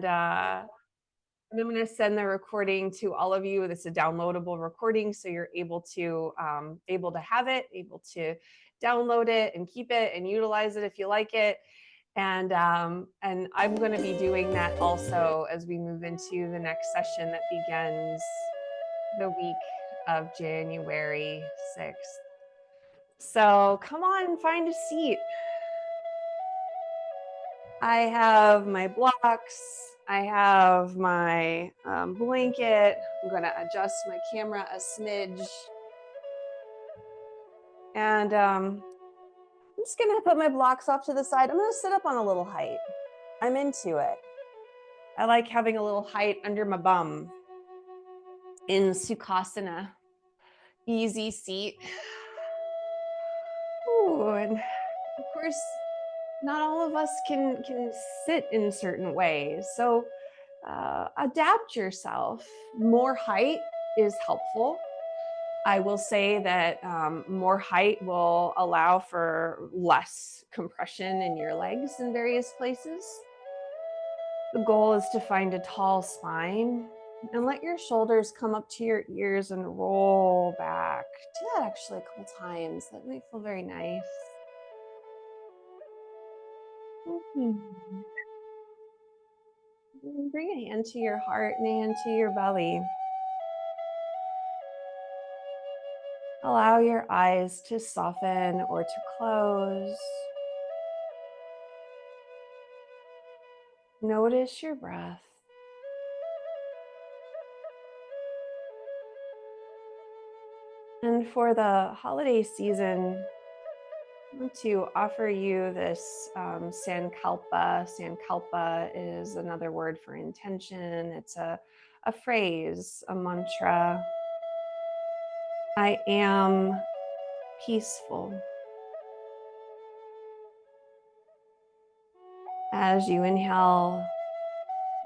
And I'm going to send the recording to all of you. This is a downloadable recording, so you're able to have it, able to download it and keep it and utilize it if you like it. And I'm going to be doing that also as we move into the next session that begins the week of January 6th. So come on, find a seat. I have my blocks. I have my blanket. I'm going to adjust my camera a smidge. And I'm just going to put my blocks off to the side. I'm going to sit up on a little height. I'm into it. I like having a little height under my bum in Sukhasana. Easy seat. Ooh, and of course, not all of us can sit in certain ways. So adapt yourself. More height is helpful. I will say that more height will allow for less compression in your legs in various places. The goal is to find a tall spine and let your shoulders come up to your ears and roll back. Do that actually a couple times. That might feel very nice. Bring a hand to your heart and a hand to your belly. Allow your eyes to soften or to close. Notice your breath. And for the holiday season, I want to offer you this Sankalpa. Sankalpa is another word for intention. It's a phrase, a mantra. I am peaceful. As you inhale,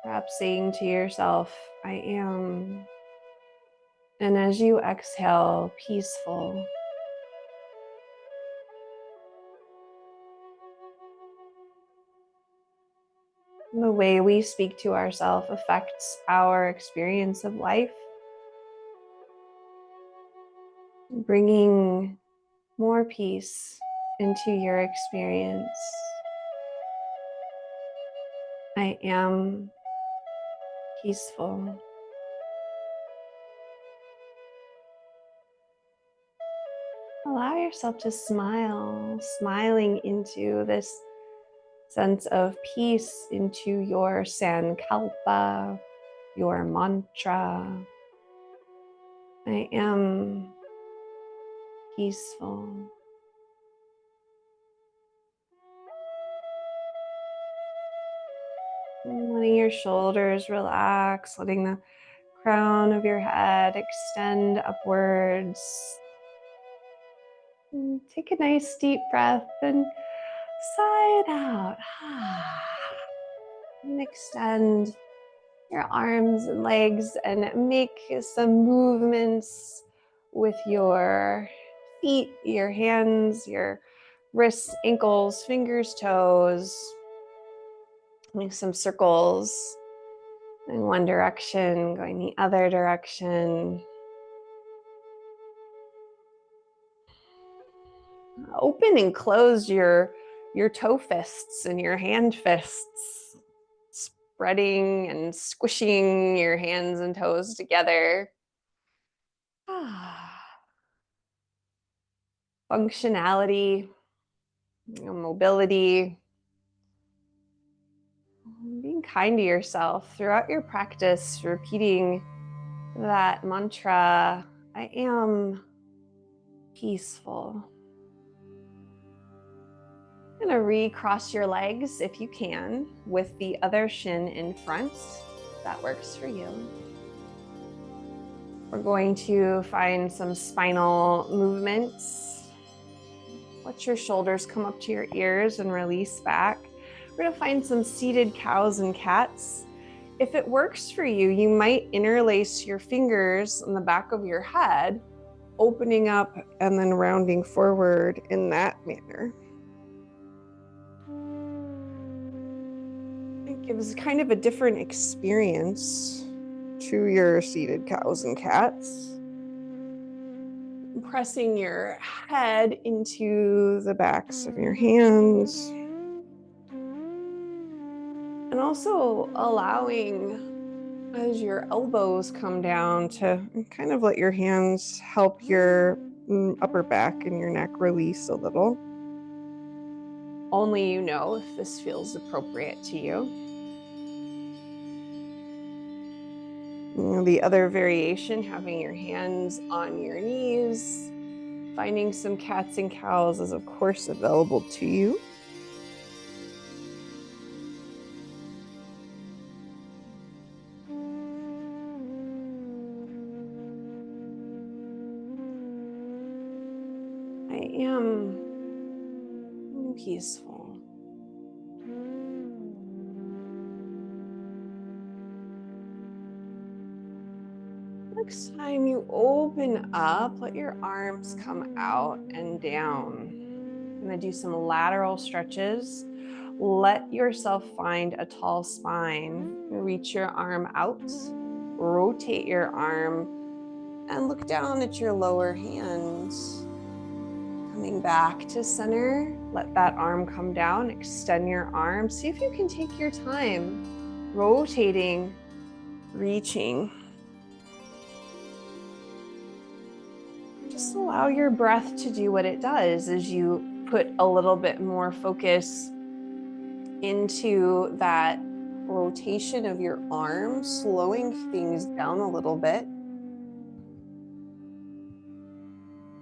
perhaps saying to yourself, I am. And as you exhale, peaceful. The way we speak to ourselves affects our experience of life. Bringing more peace into your experience. I am peaceful. Allow yourself to smile, smiling into this sense of peace, into your Sankalpa, your mantra. I am peaceful. And letting your shoulders relax, letting the crown of your head extend upwards. And take a nice deep breath and sigh it out. And extend your arms and legs and make some movements with your feet, your hands, your wrists, ankles, fingers, toes. Make some circles in one direction, going the other direction. Open and close your toe fists and your hand fists, spreading and squishing your hands and toes together. Functionality, mobility. Being kind to yourself throughout your practice, repeating that mantra, I am peaceful. I'm going to recross your legs if you can with the other shin in front. If that works for you. We're going to find some spinal movements. Let your shoulders come up to your ears and release back. We're going to find some seated cows and cats. If it works for you, you might interlace your fingers on the back of your head, opening up and then rounding forward in that manner. And gives kind of a different experience to your seated cows and cats. Pressing your head into the backs of your hands. And also allowing, as your elbows come down, to kind of let your hands help your upper back and your neck release a little. Only you know if this feels appropriate to you. The other variation, having your hands on your knees, finding some cats and cows is of course available to you. I am peaceful. Next time you open up, let your arms come out and down. I'm gonna do some lateral stretches. Let yourself find a tall spine. Reach your arm out, rotate your arm, and look down at your lower hand. Coming back to center, let that arm come down, extend your arm. See if you can take your time, rotating, reaching. Just allow your breath to do what it does as you put a little bit more focus into that rotation of your arm, slowing things down a little bit.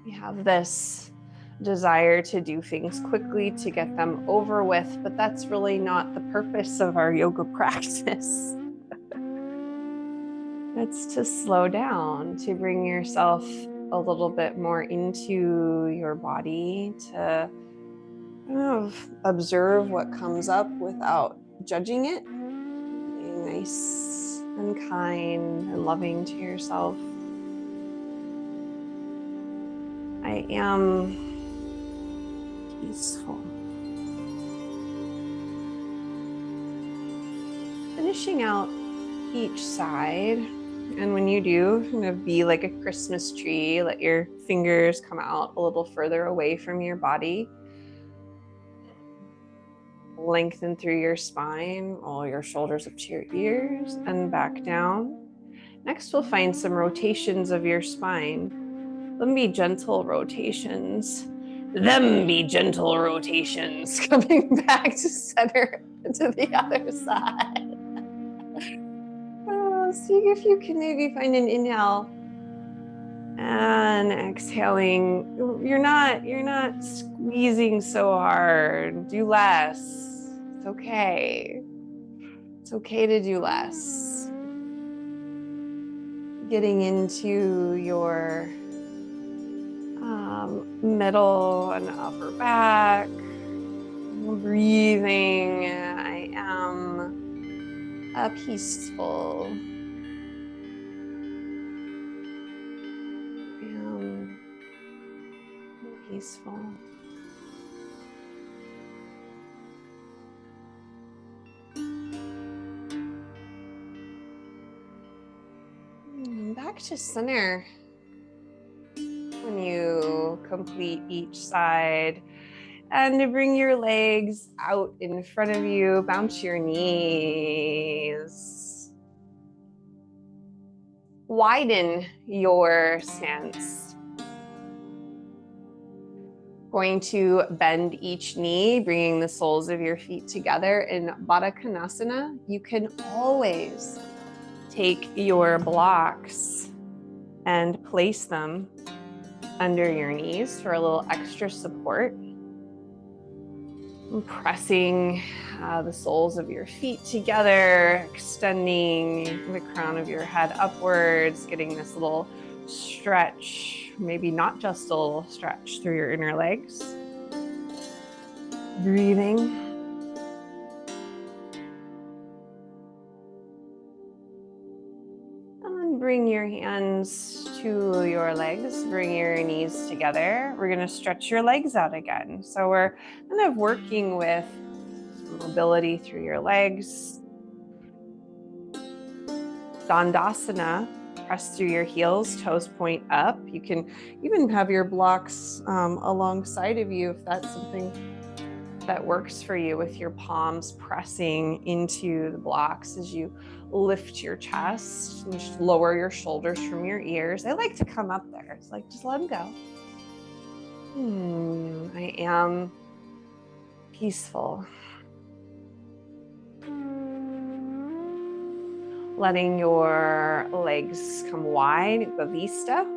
We have this desire to do things quickly, to get them over with, but that's really not the purpose of our yoga practice. It's to slow down, to bring yourself a little bit more into your body, to kind of observe what comes up without judging it, being nice and kind and loving to yourself. I am peaceful. Finishing out each side. And when you do, kind of be like a Christmas tree. Let your fingers come out a little further away from your body. Lengthen through your spine, roll your shoulders up to your ears and back down. Next, we'll find some rotations of your spine. Them be gentle rotations. Coming back to center to the other side. See if you can maybe find an inhale and exhaling. You're not squeezing so hard. Do less. It's okay. It's okay to do less. Getting into your middle and upper back. Breathing. I am peaceful. Peaceful. Back to center. When you complete each side, and to bring your legs out in front of you, bounce your knees. Widen your stance. Going to bend each knee, bringing the soles of your feet together in Baddha Konasana. You can always take your blocks and place them under your knees for a little extra support. Pressing the soles of your feet together, extending the crown of your head upwards, getting this little stretch, maybe not just a little stretch through your inner legs. Breathing. And bring your hands to your legs, bring your knees together. We're going to stretch your legs out again. So we're kind of working with mobility through your legs, Dandasana, press through your heels, toes point up. You can even have your blocks alongside of you if that's something that works for you, with your palms pressing into the blocks as you lift your chest and just lower your shoulders from your ears. I like to come up there. It's like, just let them go. I am peaceful. Letting your legs come wide, Upavista.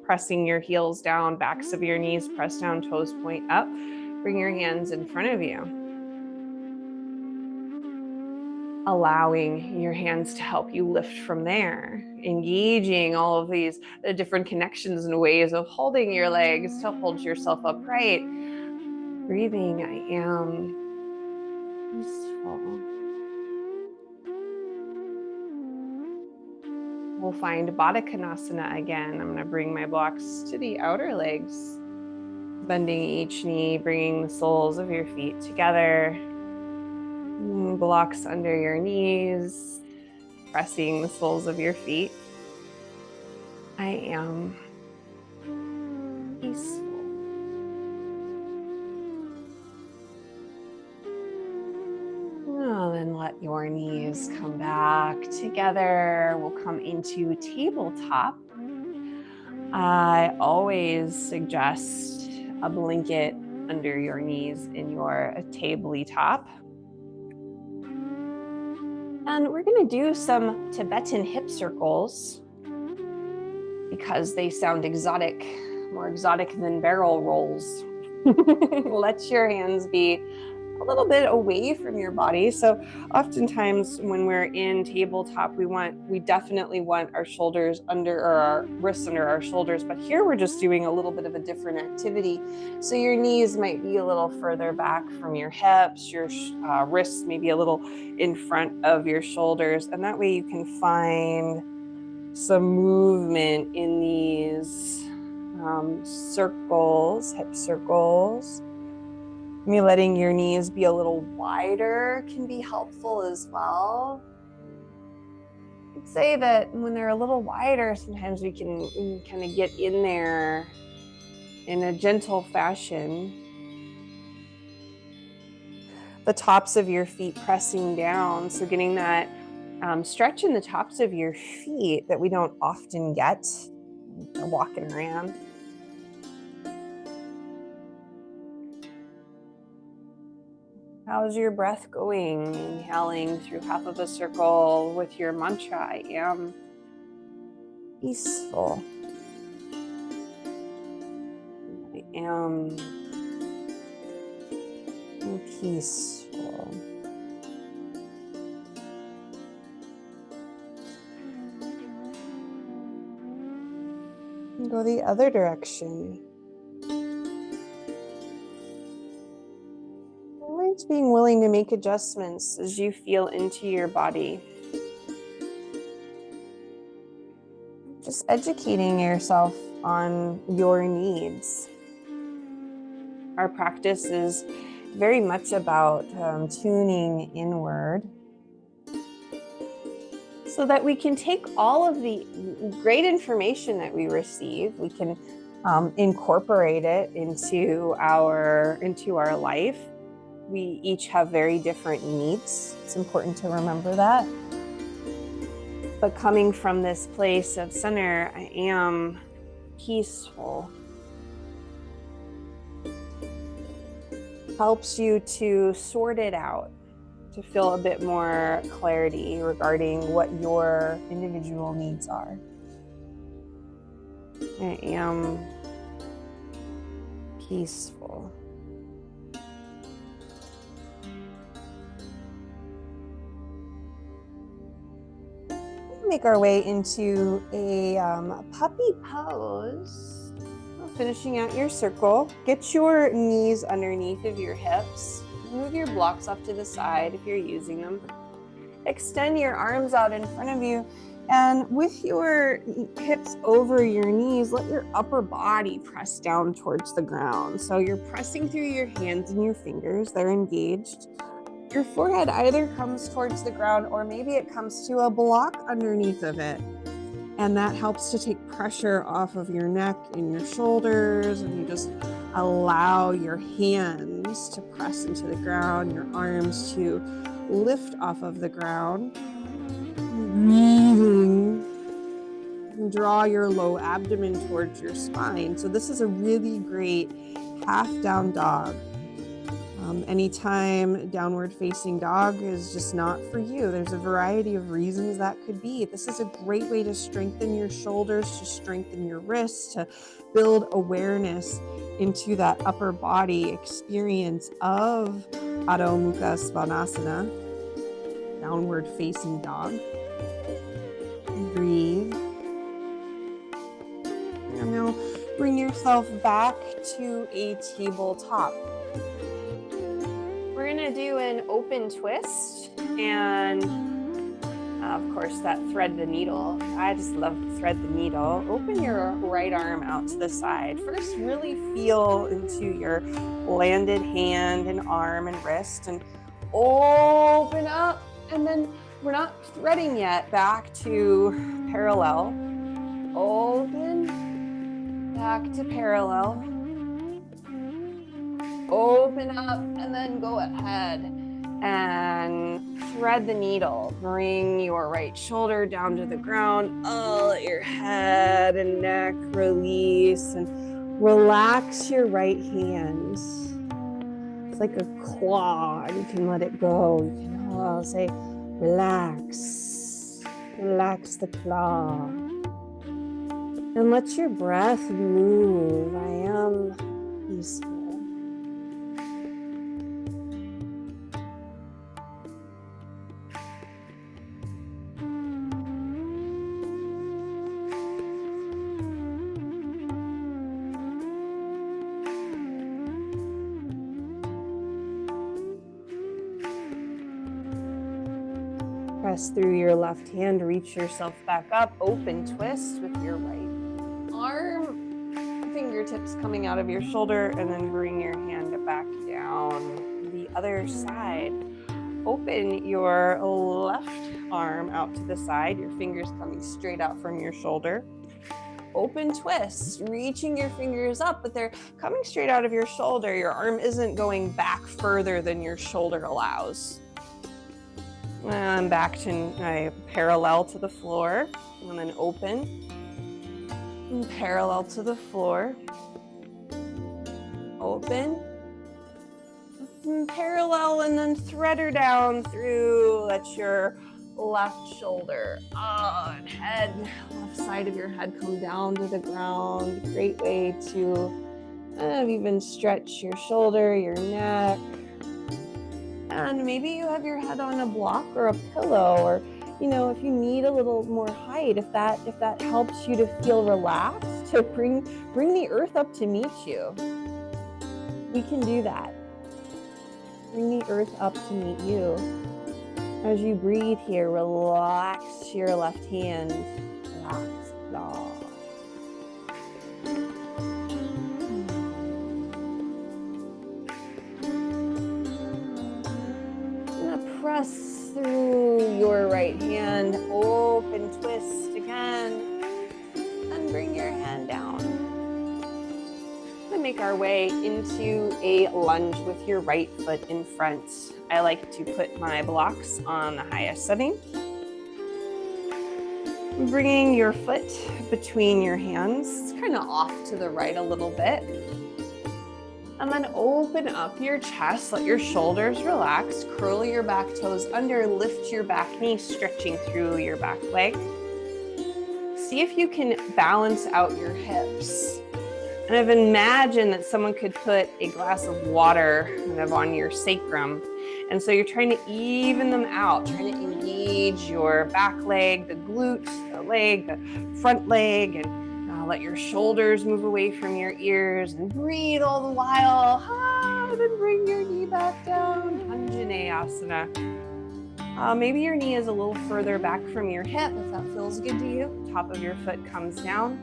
Pressing your heels down, backs of your knees press down, toes point up. Bring your hands in front of you. Allowing your hands to help you lift from there. Engaging all of these different connections and ways of holding your legs to hold yourself upright. Breathing, I am peaceful. We'll find Baddha Konasana again. I'm going to bring my blocks to the outer legs, bending each knee, bringing the soles of your feet together. Blocks under your knees, pressing the soles of your feet. I am peaceful. Then let your knees come back together. We'll come into tabletop. I always suggest a blanket under your knees in your tabletop. And we're going to do some Tibetan hip circles because they sound exotic, more exotic than barrel rolls. Let your hands be a little bit away from your body. So oftentimes when we're in tabletop, we definitely want our shoulders under, or our wrists under our shoulders, but here we're just doing a little bit of a different activity. So your knees might be a little further back from your hips, your wrists maybe a little in front of your shoulders, and that way you can find some movement in these circles, hip circles. Maybe letting your knees be a little wider can be helpful as well. I'd say that when they're a little wider, sometimes we can kind of get in there in a gentle fashion. The tops of your feet pressing down, so getting that stretch in the tops of your feet that we don't often get walking around. How's your breath going? Inhaling through half of a circle with your mantra, I am peaceful. I am peaceful. Go the other direction. Always being willing to make adjustments as you feel into your body. Just educating yourself on your needs. Our practice is very much about tuning inward so that we can take all of the great information that we receive, we can incorporate it into our life. We each have very different needs. It's important to remember that. But coming from this place of center, I am peaceful, helps you to sort it out, to feel a bit more clarity regarding what your individual needs are. I am peaceful. Make our way into a puppy pose. Finishing out your circle. Get your knees underneath of your hips. Move your blocks off to the side if you're using them. Extend your arms out in front of you, and with your hips over your knees, let your upper body press down towards the ground. So you're pressing through your hands and your fingers. They're engaged. Your forehead either comes towards the ground or maybe it comes to a block underneath of it. And that helps to take pressure off of your neck and your shoulders, and you just allow your hands to press into the ground, your arms to lift off of the ground. Breathing. Draw your low abdomen towards your spine. So this is a really great half down dog. Anytime downward facing dog is just not for you, there's a variety of reasons that could be. This is a great way to strengthen your shoulders, to strengthen your wrists, to build awareness into that upper body experience of Adho Mukha Svanasana, downward facing dog. Breathe. And now bring yourself back to a tabletop. We're gonna do an open twist, and of course that thread the needle. I just love to thread the needle. Open your right arm out to the side. First, really feel into your landed hand and arm and wrist, and open up. And then we're not threading yet. Back to parallel. Open, back to parallel. Open up, and then go ahead and thread the needle. Bring your right shoulder down to the ground. Let your head and neck release, and relax your right hand. It's like a claw. You can let it go. You can say, relax. Relax the claw. And let your breath move. I am peaceful. Press through your left hand, reach yourself back up, open twist with your right arm, fingertips coming out of your shoulder, and then bring your hand back down the other side. Open your left arm out to the side, your fingers coming straight out from your shoulder. Open twist, reaching your fingers up, but they're coming straight out of your shoulder. Your arm isn't going back further than your shoulder allows. And back to parallel to the floor, and then open, and parallel to the floor, open, and parallel, and then thread her down through. Let your left shoulder and head, left side of your head come down to the ground. Great way to even stretch your shoulder, your neck. And maybe you have your head on a block or a pillow, or if you need a little more height, if that helps you to feel relaxed, to bring the earth up to meet you, we can do that. Bring the earth up to meet you. As you breathe here, relax your left hand. Relax, relax. Press through your right hand, open twist again, and bring your hand down. We're gonna make our way into a lunge with your right foot in front. I like to put my blocks on the highest setting. Bringing your foot between your hands, it's kind of off to the right a little bit. And then open up your chest, let your shoulders relax, curl your back toes under, lift your back knee, stretching through your back leg. See if you can balance out your hips. And I've imagined that someone could put a glass of water kind of on your sacrum. And so you're trying to even them out, trying to engage your back leg, the glutes, the leg, the front leg, and let your shoulders move away from your ears, and breathe all the while. And then bring your knee back down. Anjaneyasana. Maybe your knee is a little further back from your hip if that feels good to you. Top of your foot comes down.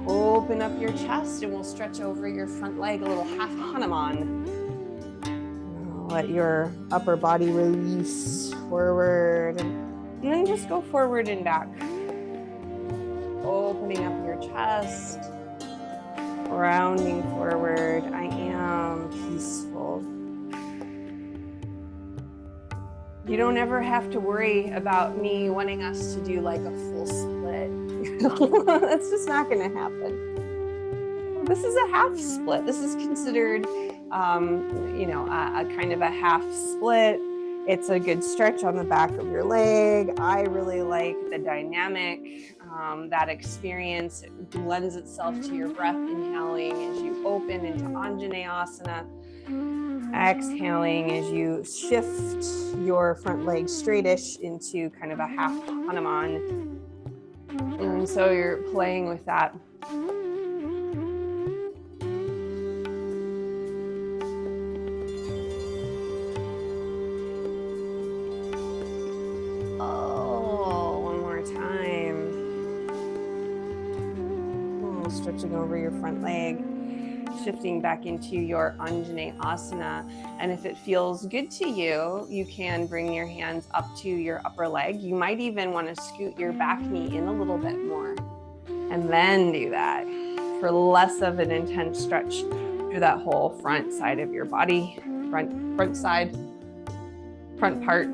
Open up your chest, and we'll stretch over your front leg, a little half Hanuman. Let your upper body release forward, and then just go forward and back. Opening up your chest, rounding forward. I am peaceful. You don't ever have to worry about me wanting us to do like a full split. That's just not going to happen. This is a half split. This is considered, a kind of a half split. It's a good stretch on the back of your leg. I really like the dynamic, that experience. It lends itself to your breath, inhaling as you open into Anjaneyasana. Exhaling as you shift your front leg straightish into kind of a half Hanuman. And so you're playing with that. Oh, one more time. Oh, stretching over your front leg. Shifting back into your Anjaneyasana. And if it feels good to you, you can bring your hands up to your upper leg. You might even want to scoot your back knee in a little bit more and then do that for less of an intense stretch through that whole front side of your body. Front side, front part.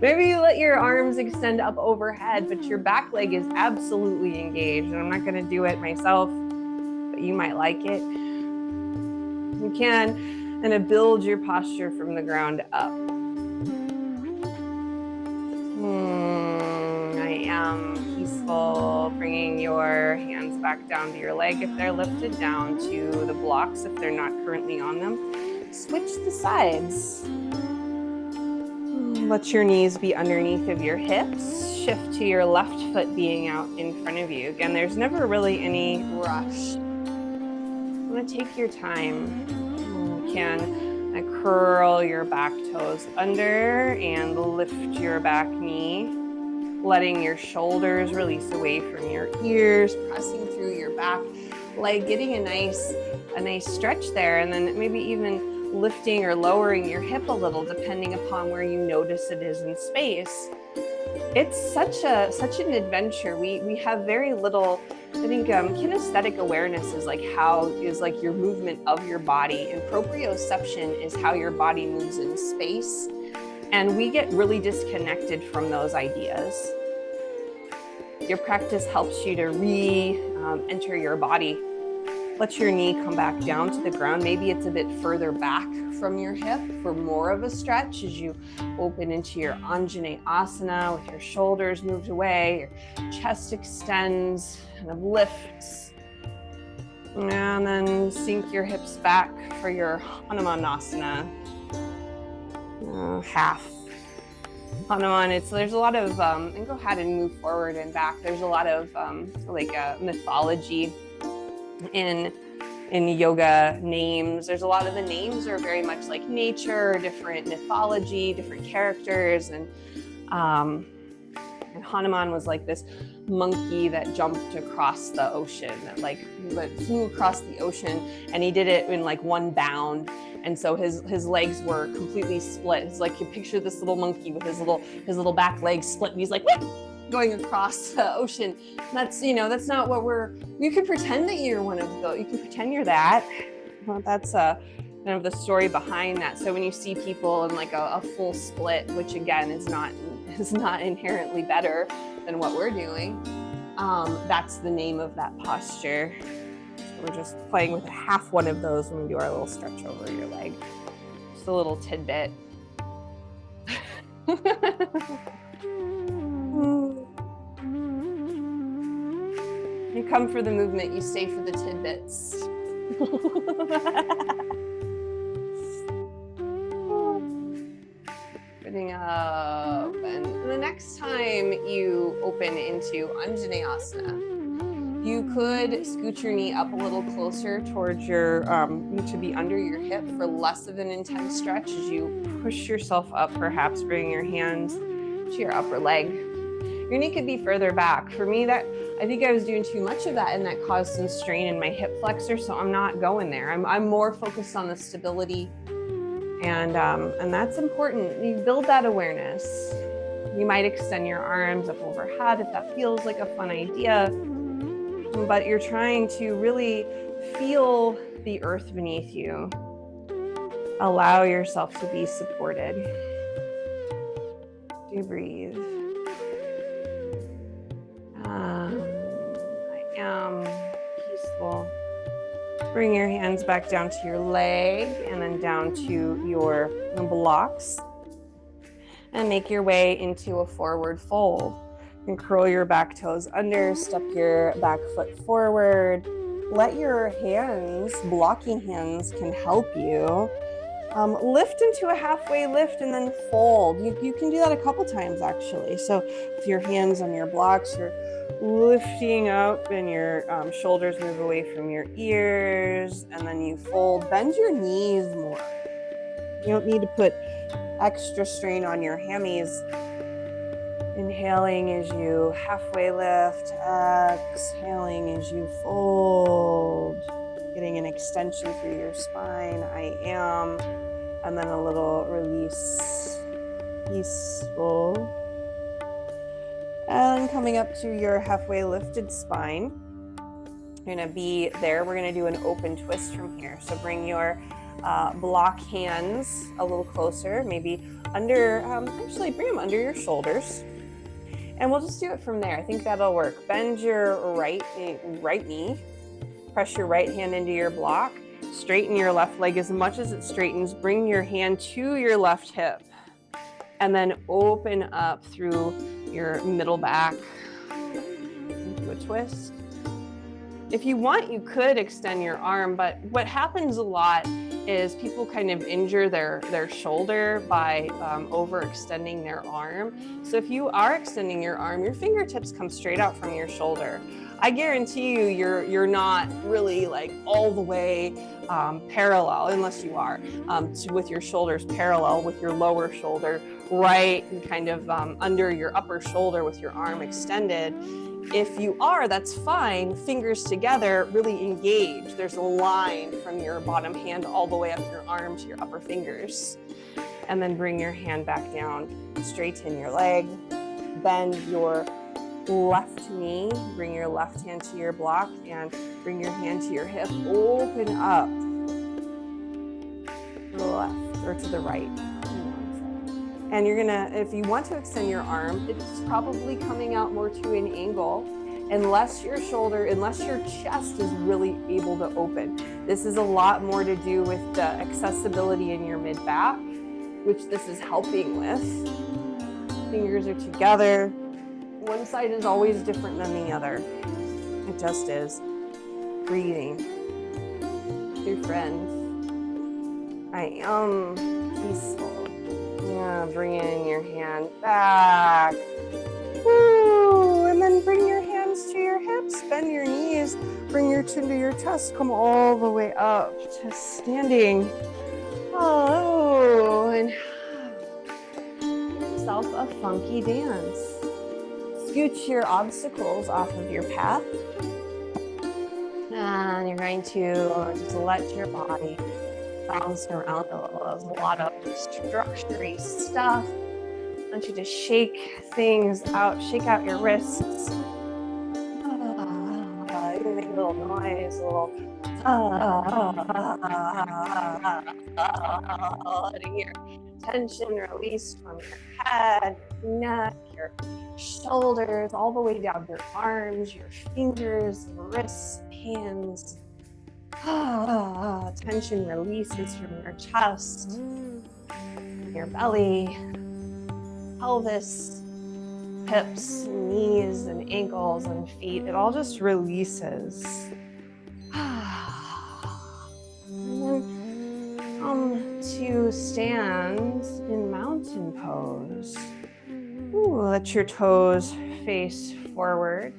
Maybe you let your arms extend up overhead, but your back leg is absolutely engaged. And I'm not going to do it myself. You might like it. You can and build your posture from the ground up. I am peaceful. Bringing your hands back down to your leg if they're lifted, down to the blocks if they're not currently on them. Switch the sides. Let your knees be underneath of your hips. Shift to your left foot being out in front of you. Again, there's never really any rush. Take your time. You can curl your back toes under and lift your back knee, letting your shoulders release away from your ears, pressing through your back leg, getting a nice stretch there, and then maybe even lifting or lowering your hip a little depending upon where you notice it is in space. It's such an adventure. We have very little. I think kinesthetic awareness is like your movement of your body, and proprioception is how your body moves in space. And we get really disconnected from those ideas. Your practice helps you to enter your body. Let your knee come back down to the ground. Maybe it's a bit further back from your hip for more of a stretch as you open into your Anjaneyasana with your shoulders moved away, your chest extends, kind of lifts. And then sink your hips back for your Hanumanasana. Half Hanuman. There's a lot of, and go ahead and move forward and back. There's a lot of mythology in yoga names. There's a lot of the names are very much like nature, different mythology, different characters, and Hanuman was like this monkey that jumped across the ocean, that flew across the ocean, and he did it in like one bound. And so his legs were completely split. It's like you picture this little monkey with his little back legs split, and he's like whoop, going across the ocean. That's not what you can pretend that you're one of those. You can pretend you're that. Well, that's kind of the story behind that. So when you see people in like a full split, which again is not inherently better than what we're doing, that's the name of that posture. So we're just playing with a half one of those when we do our little stretch over your leg. Just a little tidbit. You come for the movement, you stay for the tidbits. Opening up, and the next time you open into Anjaneyasana, you could scoot your knee up a little closer towards your, to be under your hip for less of an intense stretch as you push yourself up, perhaps bringing your hands to your upper leg. Your knee could be further back. For me, I think I was doing too much of that, and that caused some strain in my hip flexor, so I'm not going there. I'm more focused on the stability And that's important. You build that awareness. You might extend your arms up overhead if that feels like a fun idea, but you're trying to really feel the earth beneath you. Allow yourself to be supported. Do breathe. I am peaceful. Bring your hands back down to your leg and then down to your blocks. And make your way into a forward fold. And curl your back toes under, step your back foot forward. Let your hands, blocking hands, can help you. Lift into a halfway lift and then fold. You can do that a couple times actually. So with your hands on your blocks, you're lifting up and your shoulders move away from your ears, and then you fold. Bend your knees more. You don't need to put extra strain on your hammies. Inhaling as you halfway lift, exhaling as you fold. Getting an extension through your spine. I am. And then a little release. Peaceful. And coming up to your halfway lifted spine. You're going to be there. We're going to do an open twist from here. So bring your block hands a little closer, maybe under, actually bring them under your shoulders. And we'll just do it from there. I think that'll work. Bend your right knee. Press your right hand into your block. Straighten your left leg as much as it straightens. Bring your hand to your left hip. And then open up through your middle back into a twist. If you want, you could extend your arm, but what happens a lot is people kind of injure their shoulder by overextending their arm. So if you are extending your arm, your fingertips come straight out from your shoulder. I guarantee you, you're not really like all the way parallel, unless you are, with your shoulders parallel with your lower shoulder, right, and kind of under your upper shoulder with your arm extended. If you are, that's fine. Fingers together, really engage. There's a line from your bottom hand all the way up your arm to your upper fingers. And then bring your hand back down, straighten your leg, bend your left knee, bring your left hand to your block and bring your hand to your hip, open up to the left or to the right. And you're gonna, if you want to extend your arm, it's probably coming out more to an angle unless your chest is really able to open. This is a lot more to do with the accessibility in your mid-back, which this is helping with. Fingers are together. One side is always different than the other. It just is. Breathing. Your friends. I am peaceful. Yeah, bring in your hand back. Woo! And then bring your hands to your hips, bend your knees, bring your chin to your chest, come all the way up to standing. Oh, and yourself a funky dance. Scooch your obstacles off of your path. And you're going to just let your body bounce around a little. There's a lot of structure-y stuff. I want you to shake things out, shake out your wrists. You can make a little noise, a little letting your tension release from your head, your neck, your shoulders, all the way down your arms, your fingers, wrists, hands. Tension releases from your chest, your belly, pelvis, hips, knees, and ankles and feet. It all just releases. And then come to stand in mountain pose. Let your toes face forward.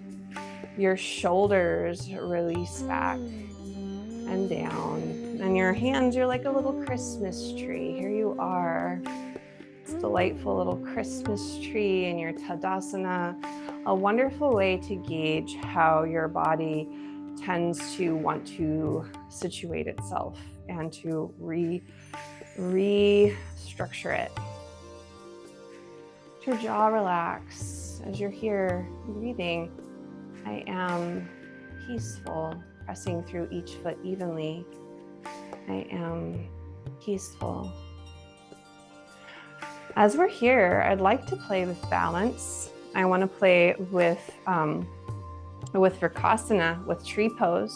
Your shoulders release back and down. And your hands, you're like a little Christmas tree. Here you are. It's a delightful little Christmas tree in your Tadasana. A wonderful way to gauge how your body tends to want to situate itself and to restructure it. Let your jaw relax as you're here breathing. I am peaceful, pressing through each foot evenly. I am peaceful. As we're here, I'd like to play with balance. I want to play with Vrksasana, with tree pose.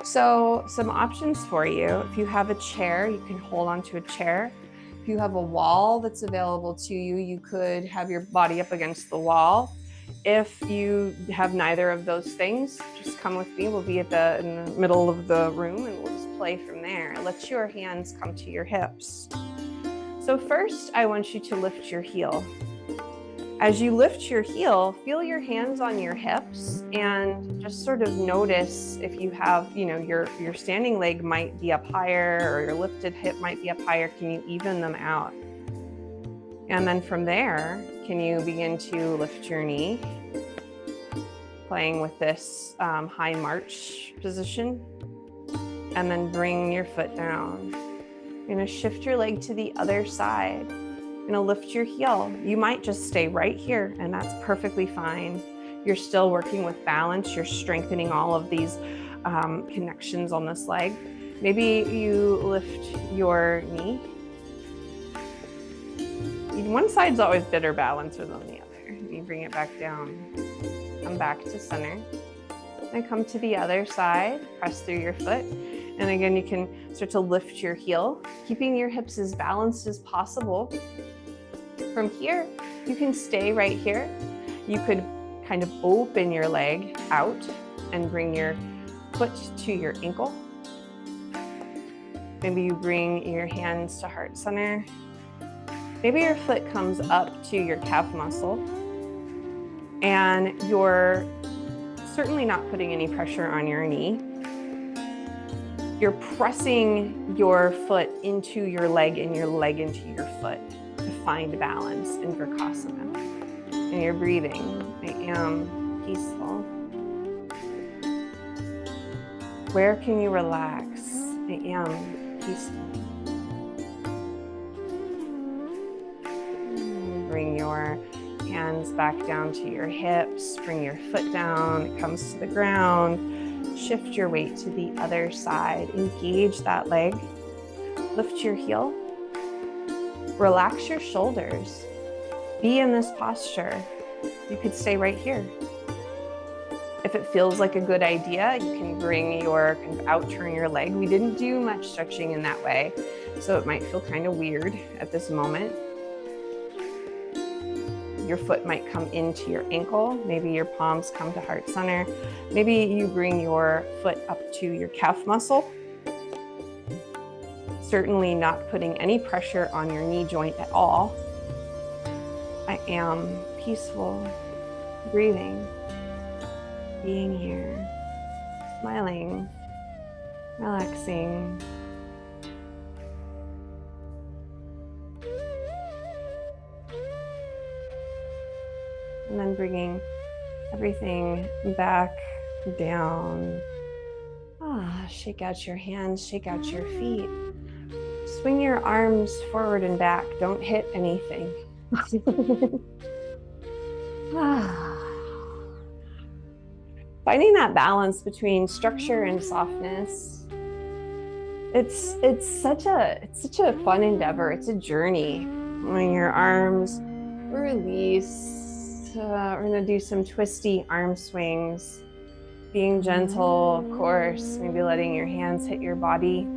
So some options for you. If you have a chair, you can hold onto a chair. If you have a wall that's available to you, you could have your body up against the wall. If you have neither of those things, just come with me. We'll be in the middle of the room and we'll just play from there. Let your hands come to your hips. So first, I want you to lift your heel. As you lift your heel, feel your hands on your hips and just sort of notice if you have, your standing leg might be up higher or your lifted hip might be up higher. Can you even them out? And then from there, can you begin to lift your knee, playing with this high march position, and then bring your foot down. You're gonna shift your leg to the other side. You're gonna lift your heel. You might just stay right here, and that's perfectly fine. You're still working with balance. You're strengthening all of these connections on this leg. Maybe you lift your knee. One side's always better balancer than the other. You bring it back down. Come back to center. And come to the other side. Press through your foot. And again, you can start to lift your heel, keeping your hips as balanced as possible. From here, you can stay right here. You could kind of open your leg out and bring your foot to your ankle. Maybe you bring your hands to heart center. Maybe your foot comes up to your calf muscle and you're certainly not putting any pressure on your knee. You're pressing your foot into your leg and your leg into your foot to find balance in Vrksasana. And you're breathing. I am peaceful. Where can you relax? I am peaceful. Bring your hands back down to your hips. Bring your foot down. It comes to the ground. Shift your weight to the other side. Engage that leg. Lift your heel. Relax your shoulders. Be in this posture. You could stay right here. If it feels like a good idea, you can bring your kind of out, turn your leg. We didn't do much stretching in that way, so it might feel kind of weird at this moment. Your foot might come into your ankle. Maybe your palms come to heart center. Maybe you bring your foot up to your calf muscle. Certainly not putting any pressure on your knee joint at all. I am peaceful, breathing, being here, smiling, relaxing. And then bringing everything back down. Shake out your hands, shake out your feet. Swing your arms forward and back. Don't hit anything. Finding that balance between structure and softness. It's such a fun endeavor. It's a journey. When your arms release. We're gonna do some twisty arm swings. Being gentle, of course, maybe letting your hands hit your body.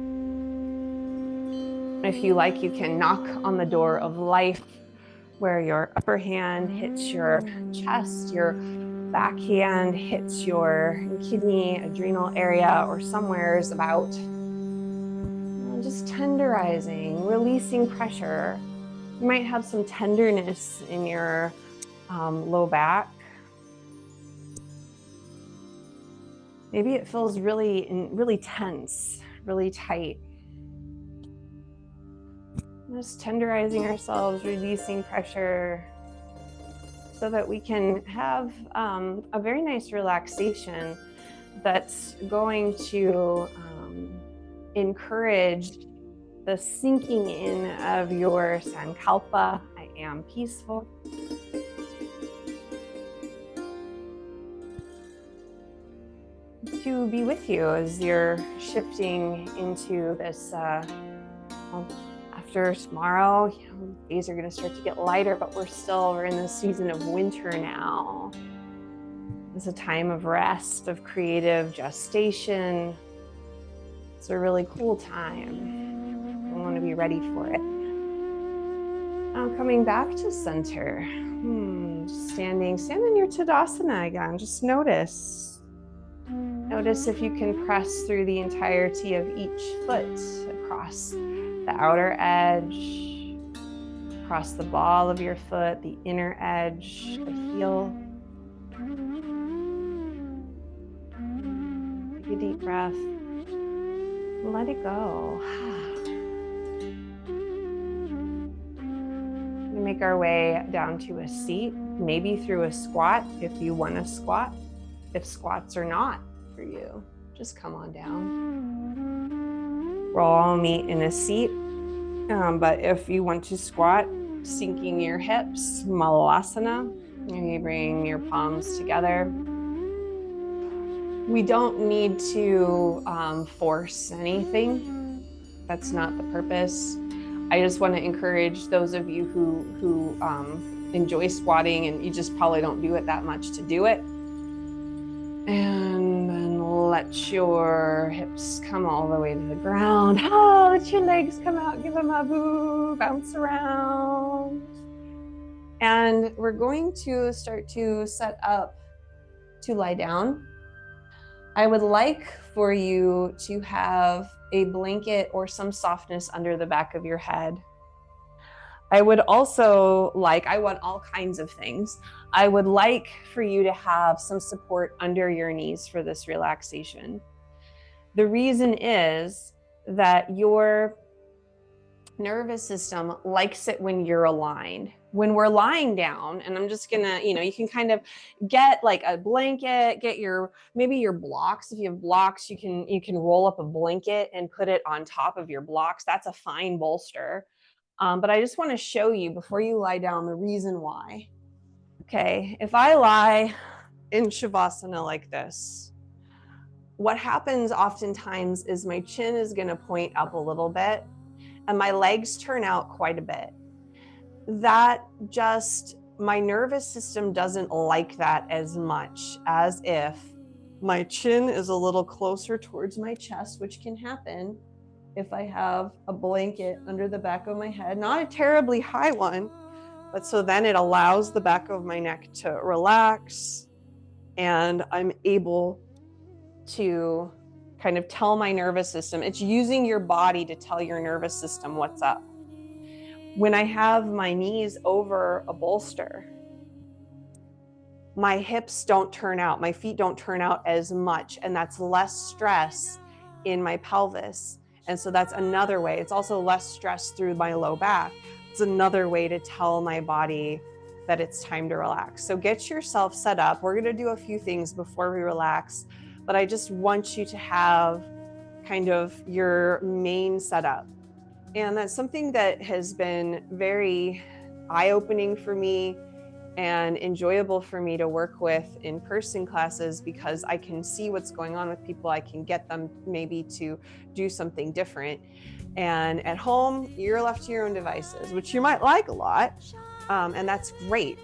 If you like, you can knock on the door of life where your upper hand hits your chest, your back hand hits your kidney, adrenal area, or somewhere's about. Just tenderizing, releasing pressure. You might have some tenderness in your low back. Maybe it feels really tense, really tight. Just tenderizing ourselves, releasing pressure so that we can have a very nice relaxation that's going to encourage the sinking in of your Sankalpa. I am peaceful. To be with you as you're shifting into this, after tomorrow, days are going to start to get lighter, but we're in the season of winter now. It's a time of rest, of creative gestation. It's a really cool time. I want to be ready for it. Now coming back to center. Standing in your Tadasana again. Just notice. Notice if you can press through the entirety of each foot across the outer edge, across the ball of your foot, the inner edge, the heel. Take a deep breath. Let it go. We make our way down to a seat, maybe through a squat if you want to squat. If squats are not for you, just come on down. We'll all meet in a seat, but if you want to squat, sinking your hips, Malasana, and you bring your palms together. We don't need to force anything. That's not the purpose. I just want to encourage those of you who enjoy squatting and you just probably don't do it that much to do it. And then let your hips come all the way to the ground. Let your legs come out, give them a boo, bounce around. And we're going to start to set up to lie down. I would like for you to have a blanket or some softness under the back of your head. I would also I want all kinds of things. I would like for you to have some support under your knees for this relaxation. The reason is that your nervous system likes it when you're aligned. When we're lying down, and I'm just gonna, you can kind of get like a blanket, get maybe your blocks. If you have blocks, you can roll up a blanket and put it on top of your blocks. That's a fine bolster. But I just want to show you before you lie down the reason why. Okay, if I lie in Shavasana like this, what happens oftentimes is my chin is going to point up a little bit and my legs turn out quite a bit. My nervous system doesn't like that as much as if my chin is a little closer towards my chest, which can happen if I have a blanket under the back of my head, not a terribly high one, but so then it allows the back of my neck to relax and I'm able to kind of tell my nervous system. It's using your body to tell your nervous system what's up. When I have my knees over a bolster, my hips don't turn out, my feet don't turn out as much, and that's less stress in my pelvis. And so that's another way. It's also less stress through my low back. It's another way to tell my body that it's time to relax. So get yourself set up. We're gonna do a few things before we relax, but I just want you to have kind of your main setup. And that's something that has been very eye-opening for me and enjoyable for me to work with in-person classes because I can see what's going on with people. I can get them maybe to do something different. And at home, you're left to your own devices, which you might like a lot, and that's great.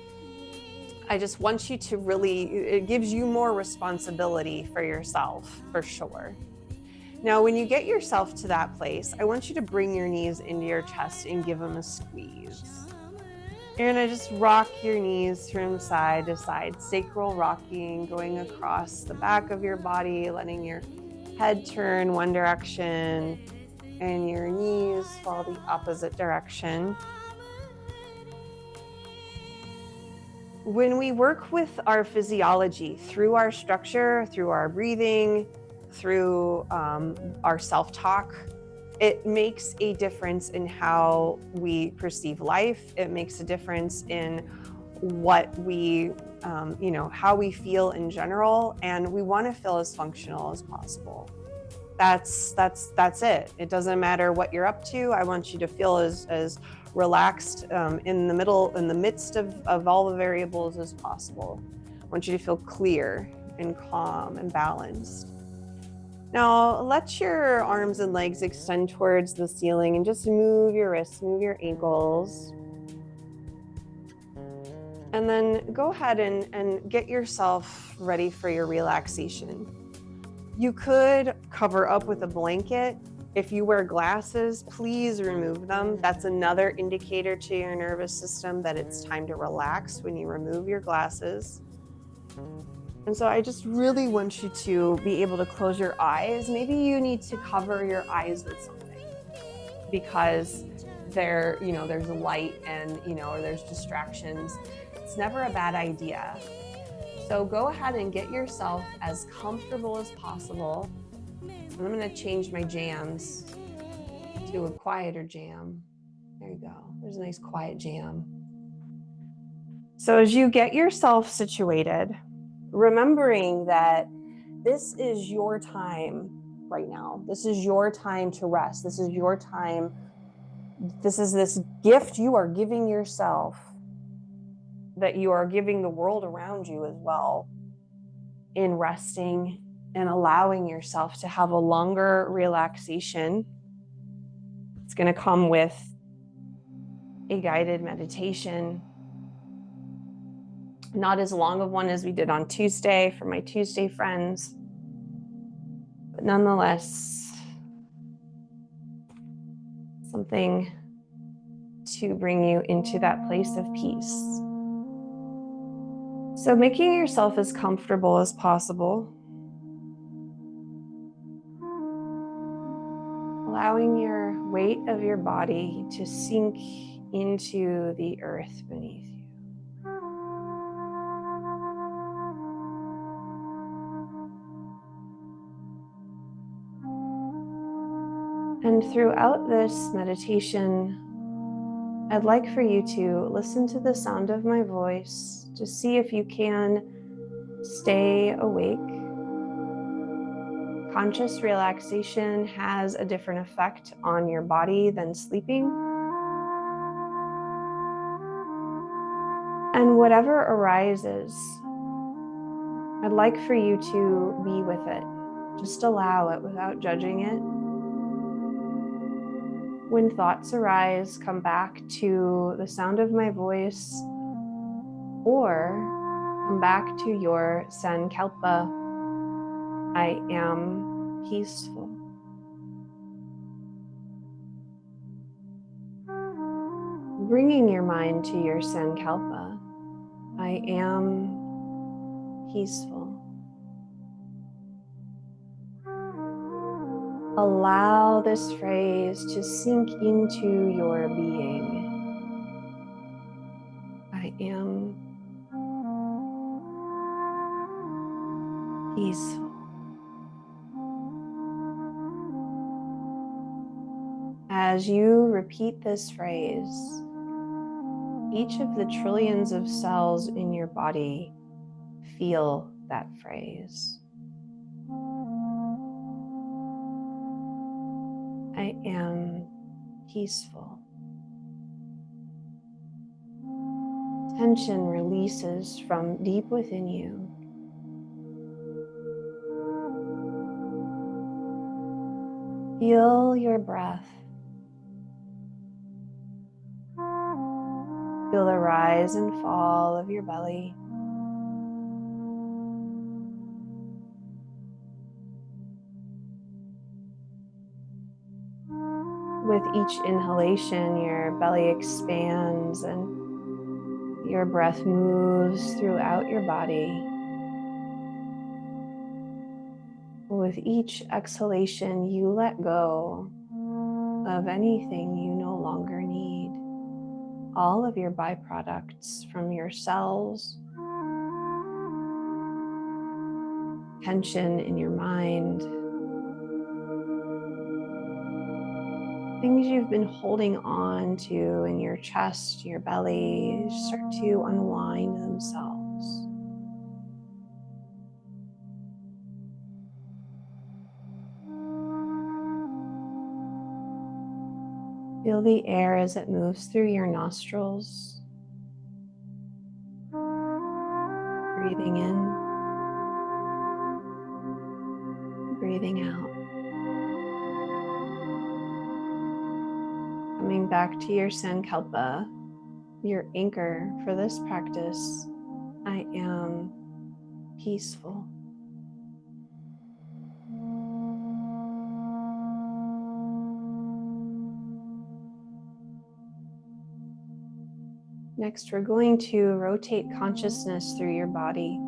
I just want you to it gives you more responsibility for yourself, for sure. Now, when you get yourself to that place, I want you to bring your knees into your chest and give them a squeeze. You're gonna just rock your knees from side to side, sacral rocking, going across the back of your body, letting your head turn one direction and your knees fall the opposite direction. When we work with our physiology through our structure, through our breathing, through our self-talk, it makes a difference in how we perceive life. It makes a difference in what we, how we feel in general, and we want to feel as functional as possible. That's it. It doesn't matter what you're up to. I want you to feel as relaxed in the midst of all the variables as possible. I want you to feel clear and calm and balanced. Now, let your arms and legs extend towards the ceiling and just move your wrists, move your ankles. And then go ahead and get yourself ready for your relaxation. You could cover up with a blanket. If you wear glasses, please remove them. That's another indicator to your nervous system that it's time to relax when you remove your glasses. And so I just really want you to be able to close your eyes. Maybe you need to cover your eyes with something because there's light and, or there's distractions. It's never a bad idea. So go ahead and get yourself as comfortable as possible. And I'm going to change my jams to a quieter jam. There you go. There's a nice quiet jam. So as you get yourself situated, remembering that this is your time right now. This is your time to rest. This is your time. This is this gift you are giving yourself that you are giving the world around you as well in resting and allowing yourself to have a longer relaxation. It's going to come with a guided meditation. Not as long of one as we did on Tuesday for my Tuesday friends, but nonetheless, something to bring you into that place of peace. So making yourself as comfortable as possible, allowing your weight of your body to sink into the earth beneath you. And throughout this meditation, I'd like for you to listen to the sound of my voice to see if you can stay awake. Conscious relaxation has a different effect on your body than sleeping. And whatever arises, I'd like for you to be with it. Just allow it without judging it. When thoughts arise, come back to the sound of my voice or come back to your Sankalpa. I am peaceful. Bringing your mind to your Sankalpa. I am peaceful. Allow this phrase to sink into your being. I am peaceful. As you repeat this phrase, each of the trillions of cells in your body feel that phrase. I am peaceful. Tension releases from deep within you. Feel your breath. Feel the rise and fall of your belly. With each inhalation, your belly expands and your breath moves throughout your body. With each exhalation, you let go of anything you no longer need. All of your byproducts from your cells, tension in your mind, things you've been holding on to in your chest, your belly, start to unwind themselves. Feel the air as it moves through your nostrils. Breathing in, breathing out. Coming back to your Sankalpa, your anchor for this practice. I am peaceful. Next, we're going to rotate consciousness through your body.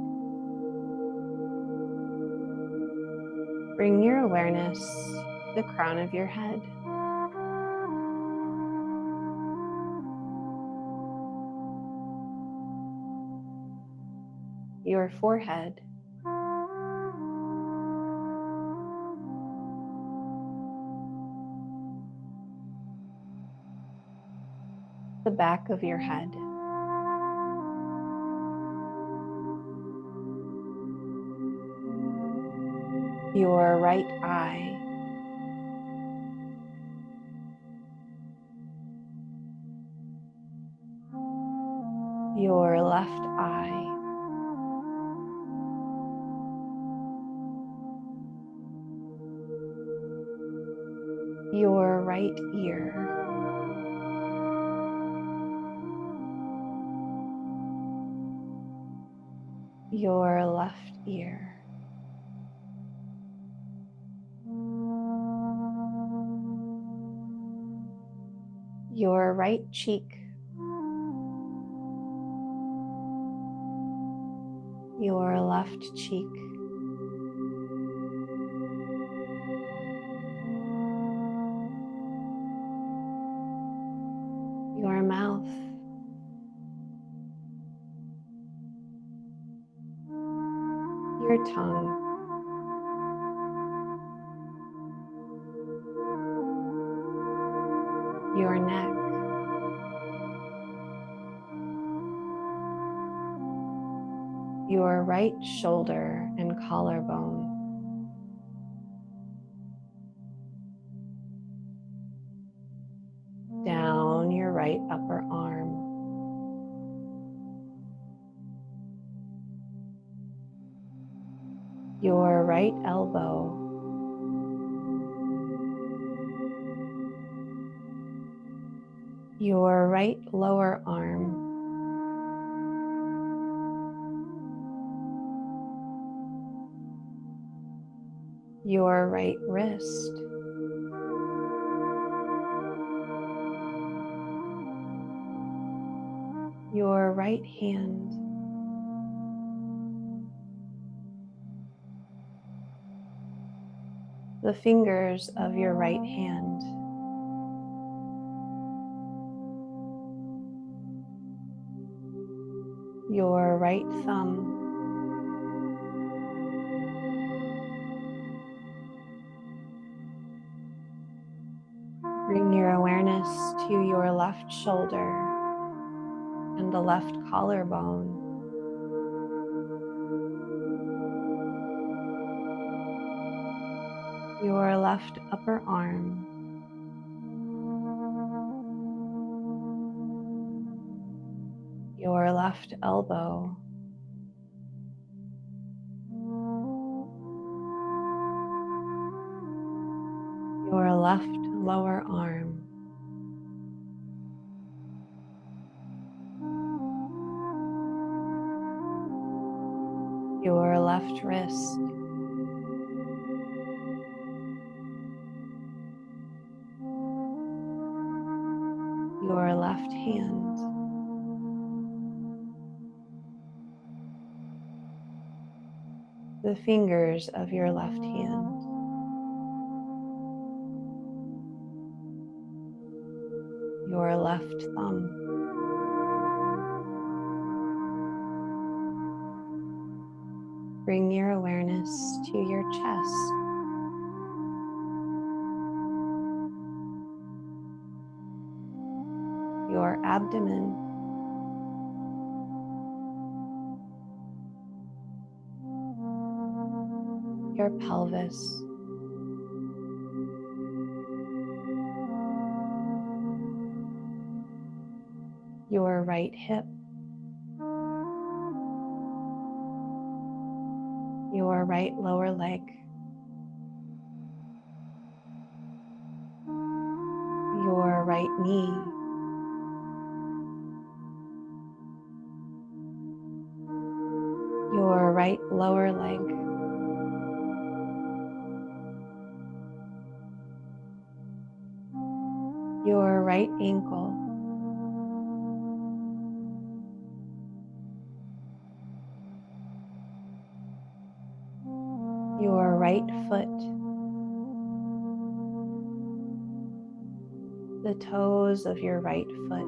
Bring your awareness to the crown of your head. Your forehead. The back of your head. Your right eye. Your left eye. Your right ear. Your left ear. Your right cheek. Your left cheek. Your mouth. Your tongue. Your neck. Your right shoulder and collarbone. Down your right upper arm. Your right elbow. Your right lower arm. Your right wrist. Your right hand. The fingers of your right hand. Your right thumb. Bring your awareness to your left shoulder and the left collarbone. Your left upper arm. Your left elbow. Your left lower arm. Your left wrist. Your left hand. The fingers of your left hand. Your left thumb. Bring your awareness to your chest. Your abdomen. Your pelvis. right hip, your right lower leg, your right knee, your right lower leg, your right ankle, your right foot, the toes of your right foot,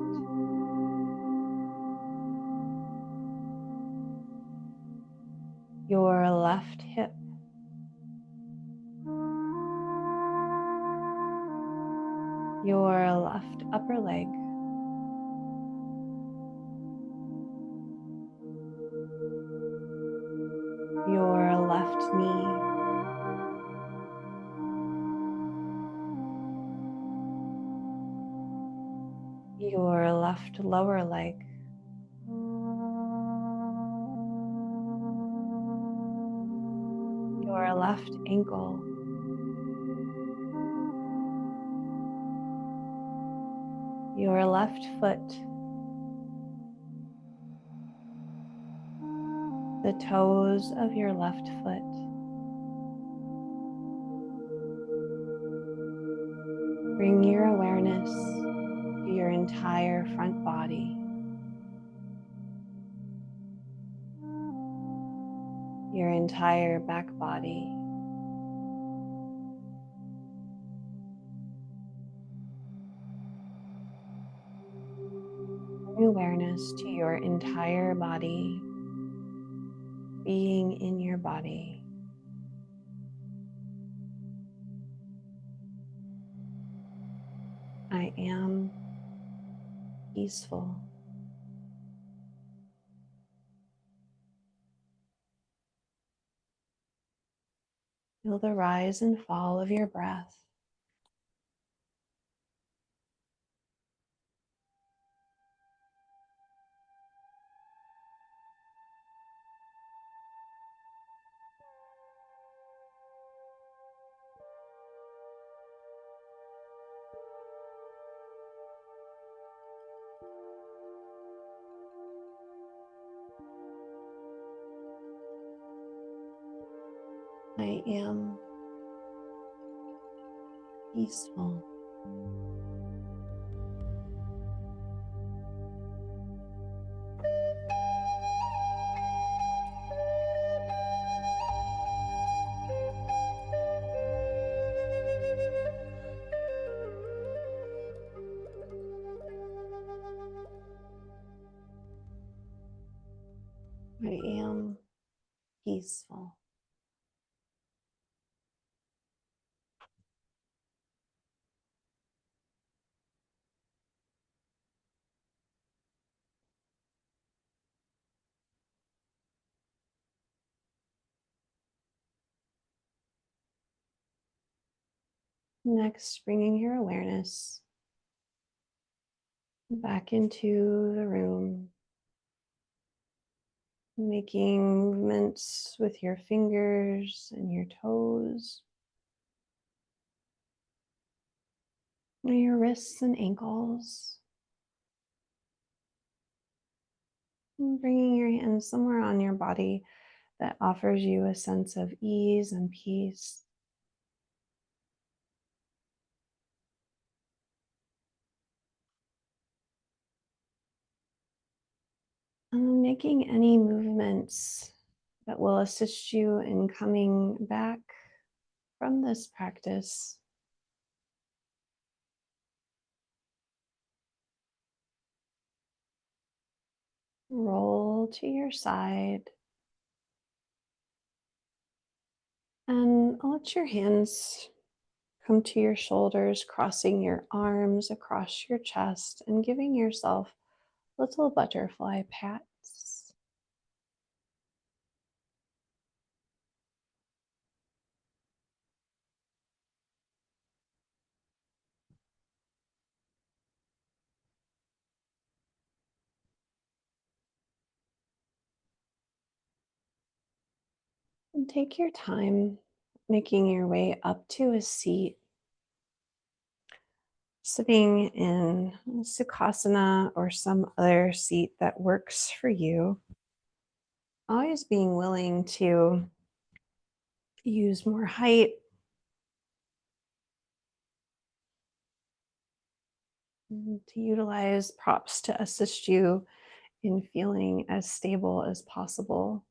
your left hip, your left upper leg, your left knee, your left lower leg, your left ankle, your left foot, the toes of your left foot, bring your awareness to your entire front body, your entire back body, bring awareness to your entire body, being in your body. I am peaceful. Feel the rise and fall of your breath. I am peaceful. I am peaceful. Next, bringing your awareness back into the room, making movements with your fingers and your toes, and your wrists and ankles. And bringing your hands somewhere on your body that offers you a sense of ease and peace. And making any movements that will assist you in coming back from this practice. Roll to your side and let your hands come to your shoulders, crossing your arms across your chest and giving yourself little butterfly pats. Take your time making your way up to a seat, sitting in Sukhasana or some other seat that works for you. Always being willing to use more height, to utilize props to assist you in feeling as stable as possible.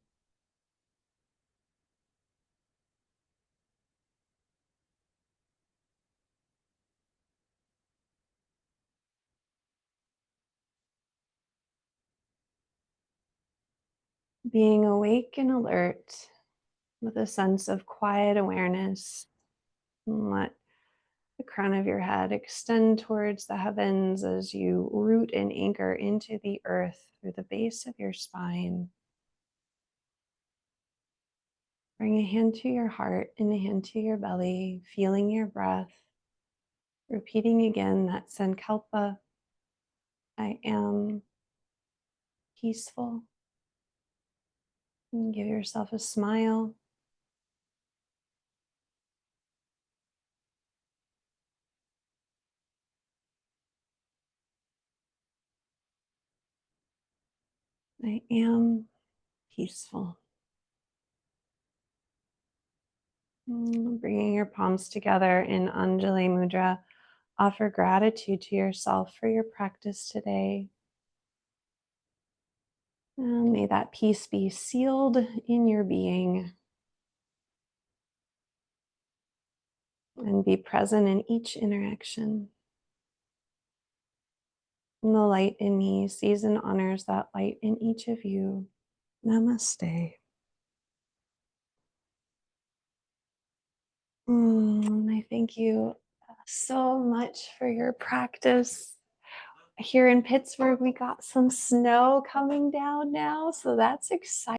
Being awake and alert with a sense of quiet awareness. And let the crown of your head extend towards the heavens as you root and anchor into the earth through the base of your spine. Bring a hand to your heart and a hand to your belly, feeling your breath. Repeating again that Sankalpa, I am peaceful. And give yourself a smile. I am peaceful. Bringing your palms together in Anjali Mudra, offer gratitude to yourself for your practice today. And may that peace be sealed in your being and be present in each interaction. And the light in me sees and honors that light in each of you. Namaste. And I thank you so much for your practice. Here in Pittsburgh, we got some snow coming down now, so that's exciting.